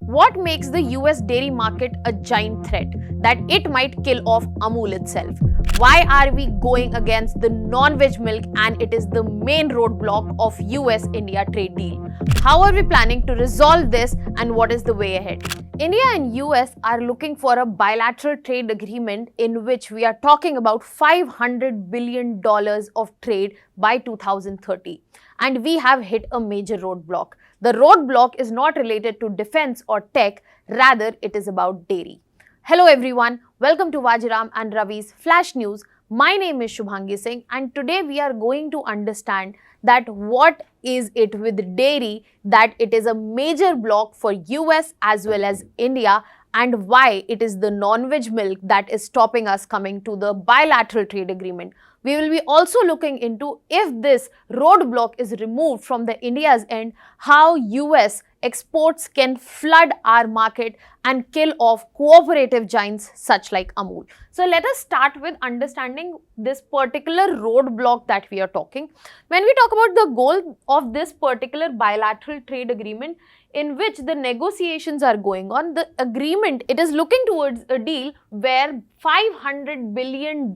What makes the US dairy market a giant threat that it might kill off Amul itself? Why are we going against the non-veg milk and it is the main roadblock of US-India trade deal? How are we planning to resolve this and what is the way ahead? India and US are looking for a bilateral trade agreement in which we are talking about $500 billion of trade by 2030. And we have hit a major roadblock. The roadblock is not related to defense or tech, rather it is about dairy. Hello everyone, welcome to Vajiram and Ravi's Flash News. My name is Shubhangi Singh and today we are going to understand that what is it with dairy that it is a major block for US as well as India and why it is the non-veg milk that is stopping us coming to the bilateral trade agreement. We will be also looking into if this roadblock is removed from the India's end, how US exports can flood our market and kill off cooperative giants such like Amul. So let us start with understanding this particular roadblock that we are talking. When we talk about the goal of this particular bilateral trade agreement in which the negotiations are going on, the agreement, it is looking towards a deal where $500 billion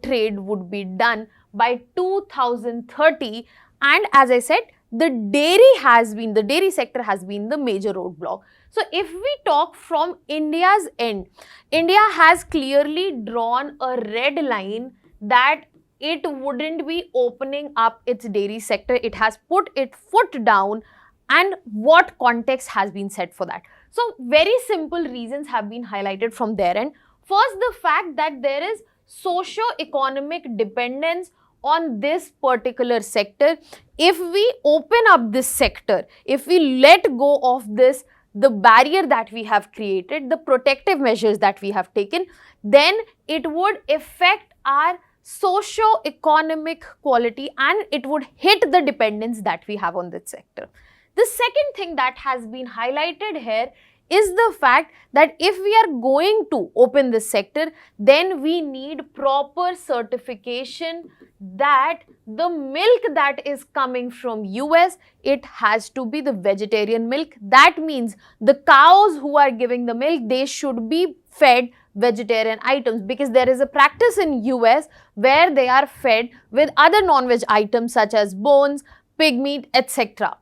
trade would be done by 2030, and as I said, the dairy sector has been the major roadblock. So if we talk from India's end, India has clearly drawn a red line that it wouldn't be opening up its dairy sector. It has put its foot down, and what context has been set for that. So very simple reasons have been highlighted from their end. First, the fact that there is socio-economic dependence on this particular sector. If we open up this sector, if we let go of this, the barrier that we have created, the protective measures that we have taken, then it would affect our socio-economic quality and it would hit the dependence that we have on this sector. The second thing that has been highlighted here is the fact that if we are going to open this sector, then we need proper certification that the milk that is coming from US, it has to be the vegetarian milk. That means the cows who are giving the milk, they should be fed vegetarian items, because there is a practice in US where they are fed with other non-veg items such as bones, pig meat, etc.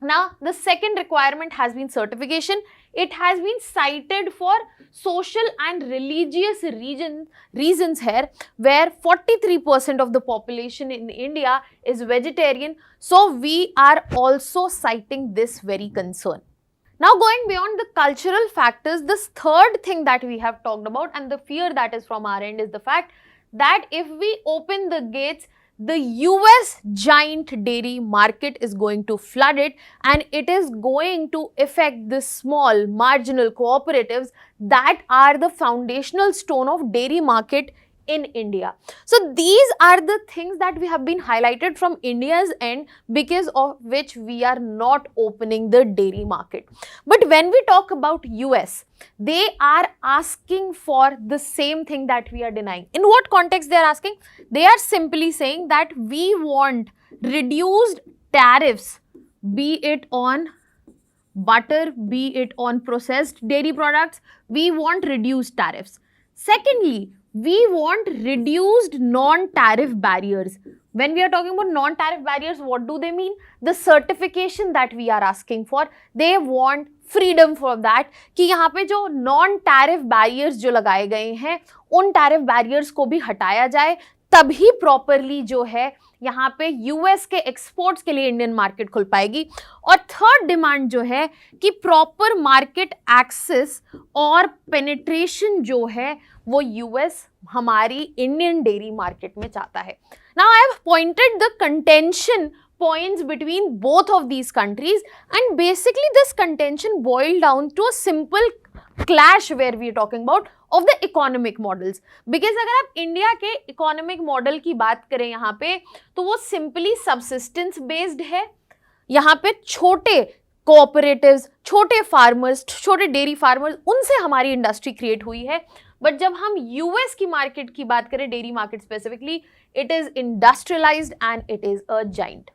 Now, the second requirement has been certification. It has been cited for social and religious reasons here, where 43% of the population in India is vegetarian. So, we are also citing this very concern. Now, going beyond the cultural factors, this third thing that we have talked about and the fear that is from our end is the fact that if we open the gates, the US giant dairy market is going to flood it and it is going to affect the small marginal cooperatives that are the foundational stone of dairy market in India. So these are the things that we have been highlighted from India's end because of which we are not opening the dairy market. But when we talk about US, they are asking for the same thing that we are denying. In what context they are asking? They are simply saying that we want reduced tariffs, be it on butter, be it on processed dairy products. We want reduced tariffs. Secondly, we want reduced non-tariff barriers. When we are talking about non-tariff barriers, what do they mean? The certification that we are asking for, they want freedom for that कि यहाँ पे जो non-tariff barriers जो लगाए गए हैं, उन tariff barriers को भी हटाया जाए, तभी properly जो है यहाँ पे US के एक्सपोर्ट्स के लिए इंडियन मार्केट खुल पाएगी. और थर्ड डिमांड जो है कि प्रॉपर मार्केट एक्सेस और पेनिट्रेशन जो है वो US हमारी इंडियन डेयरी मार्केट में चाहता है. Now I have pointed the contention points between both of these countries and basically this contention boiled down to a simple clash where we are talking about of the economic models. Because अगर आप India के economic model की बात करें यहाँ पे तो वो सिंपली सबसिस्टेंस बेस्ड है. यहाँ पे छोटे कोऑपरेटिव्स, छोटे फार्मर्स, छोटे डेयरी फार्मर्स, उनसे हमारी इंडस्ट्री क्रिएट हुई है. बट जब हम यूएस की मार्केट की बात करें, dairy market specifically, it is industrialized and it is a giant.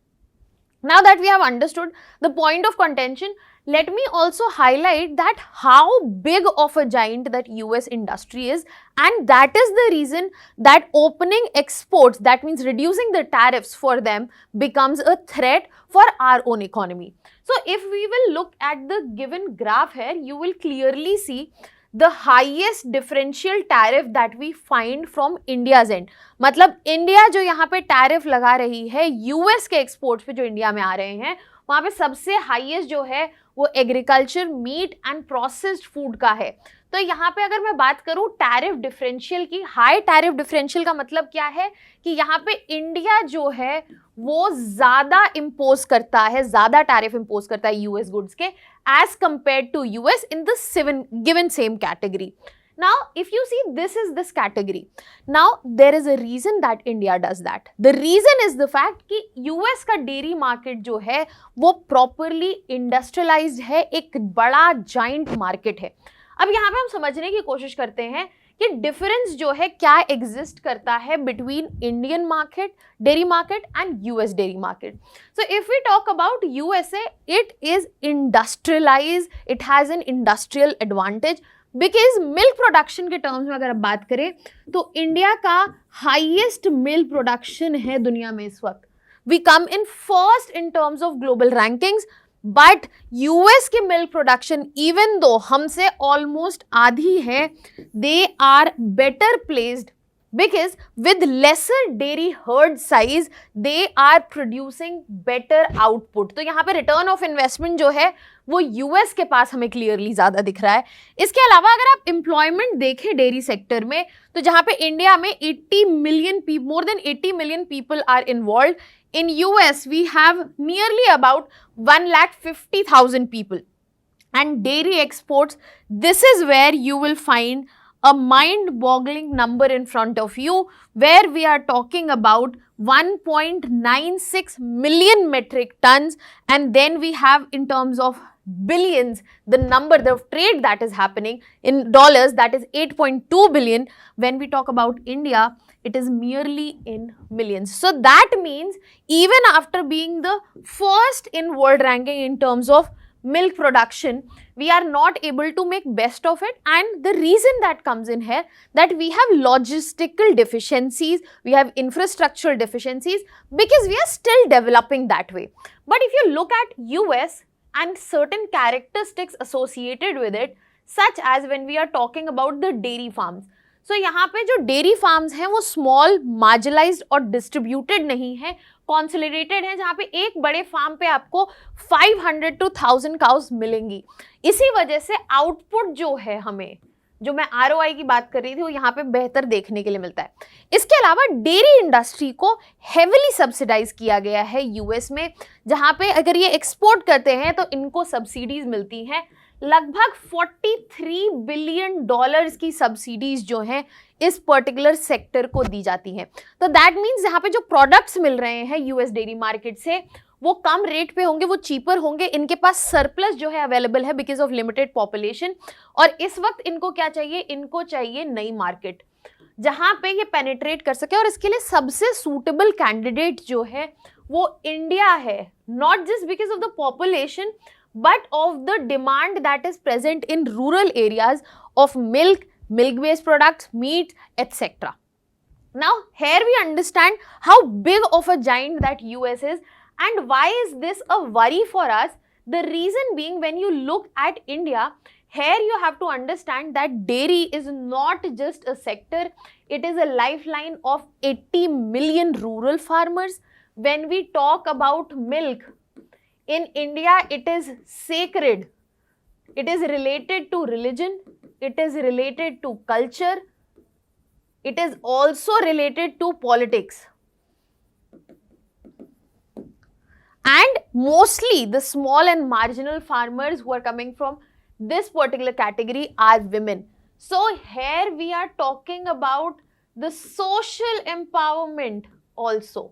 Now that we have understood the point of contention, let me also highlight that how big of a giant that US industry is, and that is the reason that opening exports, that means reducing the tariffs for them, becomes a threat for our own economy. So if we will look at the given graph here, you will clearly see the highest differential tariff that we find from India's end. मतलब India जो यहाँ पे tariff लगा रही है US के exports पे जो इंडिया में आ रहे हैं, वहाँ पे सबसे हाईएस्ट जो है वो agriculture, meat and processed food का है. तो यहाँ पे अगर मैं बात करूँ टैरिफ डिफरेंशियल की, हाई टैरिफ डिफरेंशियल का मतलब क्या है कि यहाँ पे इंडिया जो है वो ज़्यादा इम्पोज करता है, ज़्यादा टैरिफ इम्पोज करता है यूएस गुड्स के as compared to US in the given same category. Now, if you see, this is this category. Now, there is a reason that India does that. The reason is the fact कि US का dairy market जो है वो properly industrialized है, एक बड़ा giant market है. अब यहाँ पे हम समझने की कोशिश करते हैं कि डिफरेंस जो है क्या एग्जिस्ट करता है between Indian market, dairy market and US dairy market. So if we talk about USA, it is industrialise, it has an industrial advantage because milk production के टर्म्स में अगर आप बात करें तो इंडिया का हाईएस्ट मिल्क प्रोडक्शन है दुनिया में इस वक्त. We come in first in terms of global rankings, but US की मिल्क प्रोडक्शन इवन दो हमसे ऑलमोस्ट आधी है, they are better placed because with lesser dairy herd size they are producing better output. तो यहाँ पे return of investment जो है वो यूएस के पास हमें क्लियरली ज़्यादा दिख रहा है. इसके अलावा अगर आप एम्प्लॉयमेंट देखें डेयरी सेक्टर में तो जहाँ पे इंडिया में 80 million people, more than 80 million people are involved. In US we have nearly about 1,50,000 people. And dairy exports, this is where you will find a mind-boggling number in front of you, where we are talking about 1.96 million metric tons, and then we have in terms of billions the number, the trade that is happening in dollars, that is 8.2 billion. When we talk about India, it is merely in millions. So that means even after being the first in world ranking in terms of milk production, we are not able to make best of it. And the reason that comes in here, that we have logistical deficiencies, we have infrastructural deficiencies, because we are still developing that way. But if you look at US and certain characteristics associated with it, such as when we are talking about the dairy farms. So यहाँ पे जो dairy farms हैं वो small, marginalized और distributed नहीं है, consolidated है, जहाँ पे एक बड़े farm पे आपको 500 to 1000 cows मिलेंगी. इसी वजह से output जो है हमें, जो मैं ROI की बात कर रही थी, वो यहाँ पे बेहतर देखने के लिए मिलता है. इसके अलावा डेयरी इंडस्ट्री को हेविली सब्सिडाइज किया गया है यूएस में, जहाँ पे अगर ये एक्सपोर्ट करते हैं तो इनको सब्सिडीज मिलती हैं. लगभग 43 बिलियन डॉलर्स की सब्सिडीज जो हैं इस पर्टिकुलर सेक्टर को दी जाती हैं. तो दैट मीन्स यहाँ पे जो प्रोडक्ट्स मिल रहे हैं यूएस डेयरी मार्केट से वो कम रेट पे होंगे, वो चीपर होंगे, इनके पास सरप्लस जो है अवेलेबल है बिकॉज ऑफ लिमिटेड पॉपुलेशन. और इस वक्त इनको क्या चाहिए, इनको चाहिए नई मार्केट जहाँ पे ये पेनिट्रेट कर सके. और इसके लिए सबसे सूटेबल कैंडिडेट जो है वो इंडिया है, not just because of the population but of the demand that is present in rural areas of milk, milk-based products, meat, etc. Now, here we understand how big of a giant that US is and why is this a worry for us. The reason being, when you look at India, here you have to understand that dairy is not just a sector, it is a lifeline of 80 million rural farmers. When we talk about milk, in India, it is sacred. It is related to religion. It is related to culture. It is also related to politics. And mostly the small and marginal farmers who are coming from this particular category are women. So here we are talking about the social empowerment also.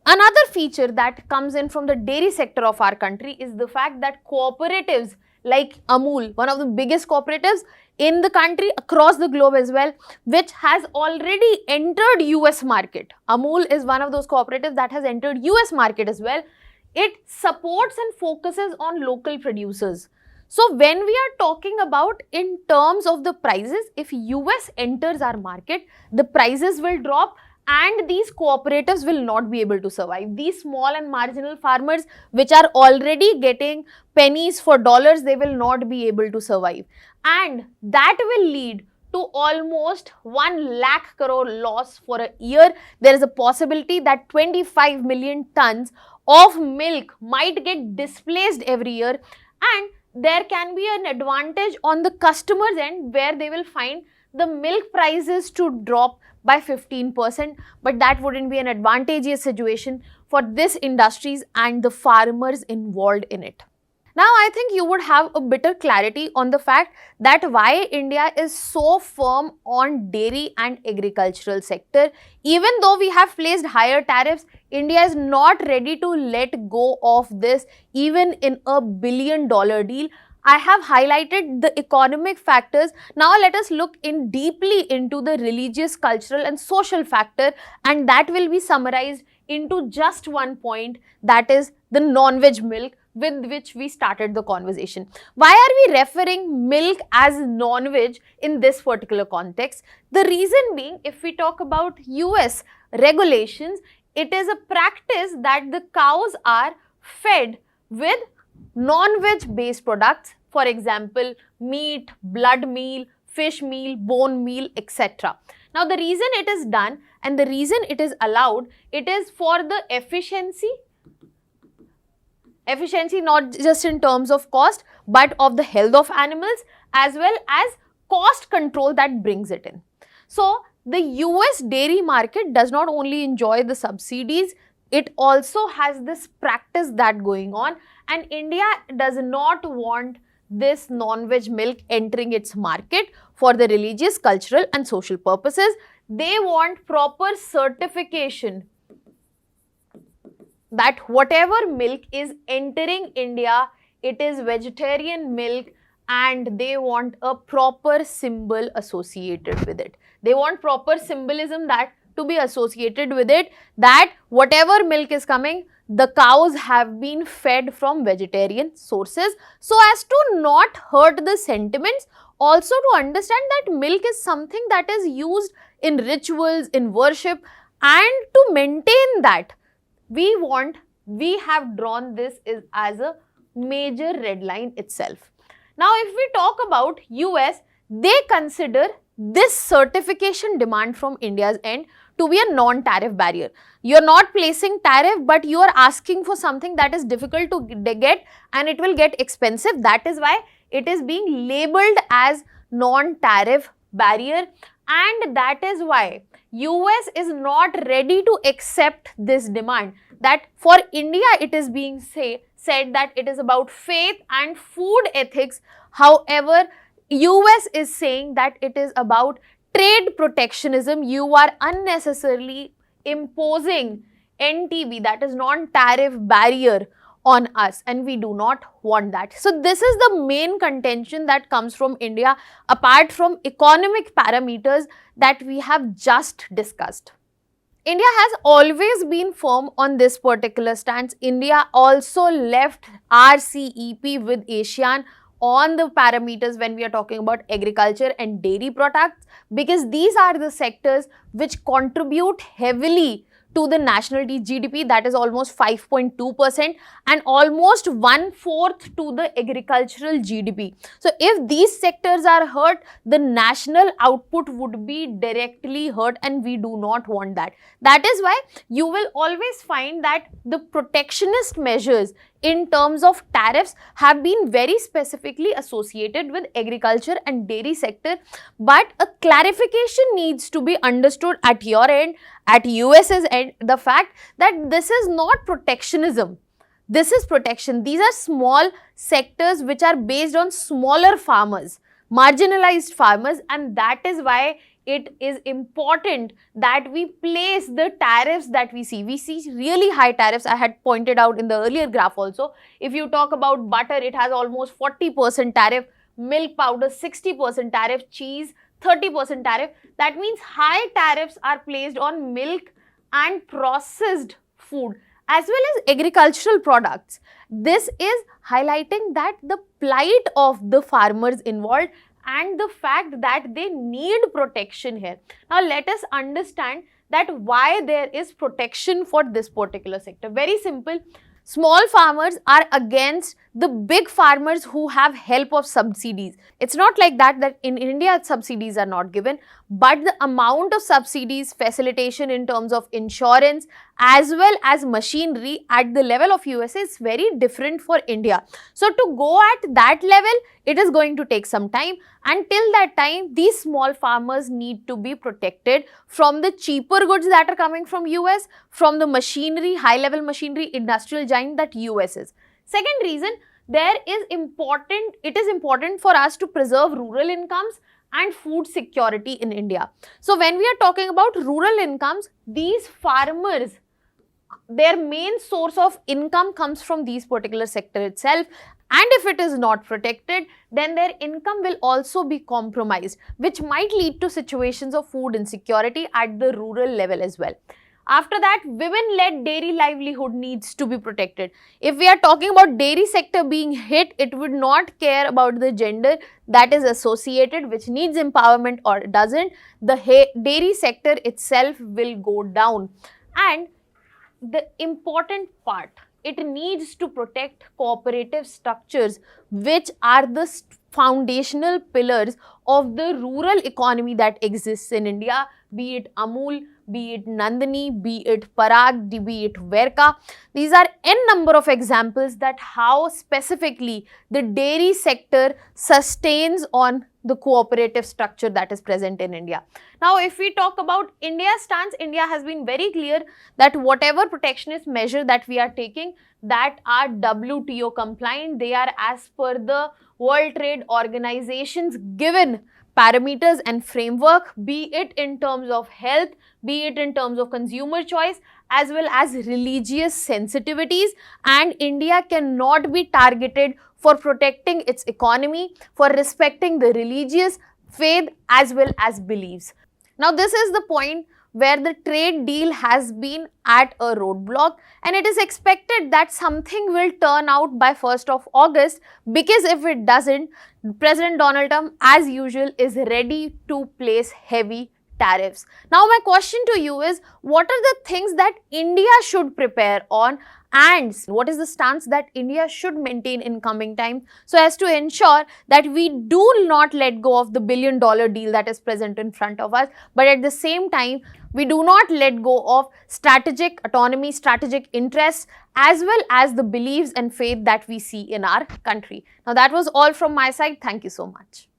Another feature that comes in from the dairy sector of our country is the fact that cooperatives like Amul, one of the biggest cooperatives in the country, across the globe as well, which has already entered US market. Amul is one of those cooperatives that has entered US market as well. it supports and focuses on local producers. So when we are talking about in terms of the prices, if US enters our market, the prices will drop and these cooperatives will not be able to survive. These small and marginal farmers which are already getting pennies for dollars, they will not be able to survive. And that will lead to almost 1 lakh crore loss for a year. There is a possibility that 25 million tons of milk might get displaced every year, and there can be an advantage on the customer's end where they will find the milk prices to drop by 15%, but that wouldn't be an advantageous situation for this industries and the farmers involved in it. Now, I think you would have a better clarity on the fact that why India is so firm on dairy and agricultural sector. Even though we have placed higher tariffs, India is not ready to let go of this even in a $1 billion deal. I have highlighted the economic factors. Now let us look in deeply into the religious, cultural and social factor, and that will be summarized into just one point, that is the non-veg milk with which we started the conversation. Why are we referring milk as non-veg in this particular context? The reason being, if we talk about US regulations, it is a practice that the cows are fed with non-veg based products, for example, meat, blood meal, fish meal, bone meal, etc. Now, the reason it is done and the reason it is allowed, it is for the efficiency not just in terms of cost, but of the health of animals as well as cost control that brings it in. So, the US dairy market does not only enjoy the subsidies, it also has this practice that going on, and India does not want this non-veg milk entering its market for the religious, cultural and social purposes. They want proper certification that whatever milk is entering India, it is vegetarian milk, and they want a proper symbol associated with it. They want proper symbolism that to be associated with it, that whatever milk is coming, the cows have been fed from vegetarian sources, so as to not hurt the sentiments, also to understand that milk is something that is used in rituals, in worship, and to maintain that, we have drawn this as a major red line itself. Now, if we talk about US, they consider this certification demand from India's end to be a non-tariff barrier. You are not placing tariff, but you are asking for something that is difficult to get and it will get expensive. That is why it is being labeled as non-tariff barrier, and that is why US is not ready to accept this demand. That for India, it is being said that it is about faith and food ethics. However, US is saying that it is about trade protectionism. You are unnecessarily imposing NTB, that is non-tariff barrier, on us, and we do not want that. So this is the main contention that comes from India, apart from economic parameters that we have just discussed. India has always been firm on this particular stance. India also left RCEP with ASEAN on the parameters when we are talking about agriculture and dairy products, because these are the sectors which contribute heavily to the national GDP, that is almost 5.2%, and almost 1/4 to the agricultural GDP. So if these sectors are hurt, the national output would be directly hurt, and we do not want that. That is why you will always find that the protectionist measures in terms of tariffs have been very specifically associated with agriculture and dairy sector, but a clarification needs to be understood at your end, at US's end, the fact that this is not protectionism. This is protection. These are small sectors which are based on smaller farmers, marginalized farmers, and that is why it is important that we place the tariffs that we see. We see really high tariffs. I had pointed out in the earlier graph also. If you talk about butter, it has almost 40% tariff, milk powder 60% tariff, cheese 30% tariff. That means high tariffs are placed on milk and processed food. as well as agricultural products. This is highlighting that the plight of the farmers involved and the fact that they need protection here. Now let us understand that why there is protection for this particular sector. Very simple. Small farmers are against the big farmers who have help of subsidies. It's not like that in India subsidies are not given, but the amount of subsidies, facilitation in terms of insurance as well as machinery at the level of USA is very different for India. So to go at that level, it is going to take some time. Until that time, these small farmers need to be protected from the cheaper goods that are coming from US, from the machinery, high-level machinery, industrial giant that US is. Second reason, it is important for us to preserve rural incomes and food security in India. So when we are talking about rural incomes, these farmers, their main source of income comes from these particular sector itself. And if it is not protected, then their income will also be compromised, which might lead to situations of food insecurity at the rural level as well. After that, women-led dairy livelihood needs to be protected. If we are talking about dairy sector being hit, it would not care about the gender that is associated, which needs empowerment or doesn't. The dairy sector itself will go down. And the important part, it needs to protect cooperative structures, which are the foundational pillars of the rural economy that exists in India, be it Amul, be it Nandini, be it Parag, be it Verka. These are n number of examples that how specifically the dairy sector sustains on the cooperative structure that is present in India. Now, if we talk about India's stance, India has been very clear that whatever protectionist measure that we are taking that are WTO compliant, they are as per the World Trade Organization's given parameters and framework, be it in terms of health, be it in terms of consumer choice, as well as religious sensitivities, and India cannot be targeted for protecting its economy, for respecting the religious faith as well as beliefs. Now, this is the point where the trade deal has been at a roadblock, and it is expected that something will turn out by 1st of August, because if it doesn't, President Donald Trump, as usual, is ready to place heavy tariffs. Now, my question to you is, what are the things that India should prepare on, and what is the stance that India should maintain in coming time so as to ensure that we do not let go of the billion-dollar deal that is present in front of us, but at the same time, we do not let go of strategic autonomy, strategic interests, as well as the beliefs and faith that we see in our country. Now, that was all from my side. Thank you so much.